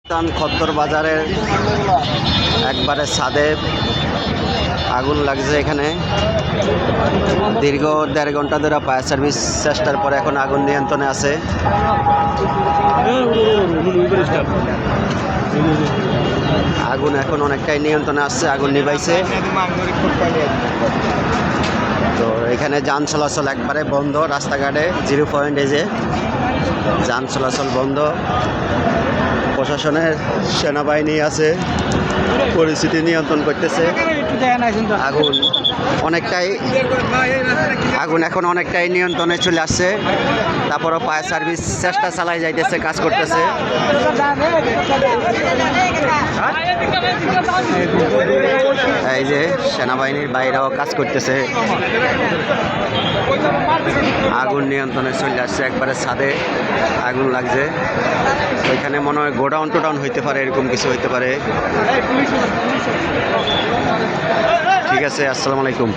খদ্দর বাজারের একবারে ছাদে আগুন লাগছে। এখানে দীর্ঘ 1.5 ঘন্টা ধরে ফায়ার সার্ভিস চেষ্টার পরে এখন আগুন নিয়ন্ত্রণে আছে। আগুন এখন অনেকটাই নিয়ন্ত্রণে আসছে, আগুন নিভাইছে। তো এখানে যান চলাচল একবারে বন্ধ, রাস্তাঘাটে 0 পয়েন্ট যে যান চলাচল বন্ধ। প্রশাসনের সেনাবাহিনী আছে, পরিস্থিতি নিয়ন্ত্রণ করতেছে। আগুন এখন অনেকটাই নিয়ন্ত্রণে চলে আসছে। তারপরও ফায়ার সার্ভিস চেষ্টা চালাই যাইতেছে, কাজ করতেছে। এই যে সেনাবাহিনীর বাইরেও কাজ করতেছে। আগুন নিয়ন্ত্রণে চলে আসছে, একবারে ছাদে আগুন লাগছে। ওইখানে মনে হয় গোডাউন টোডাউন হইতে পারে, এরকম কিছু হইতে পারে। ঠিক আছে, আসসালামু আলাইকুম।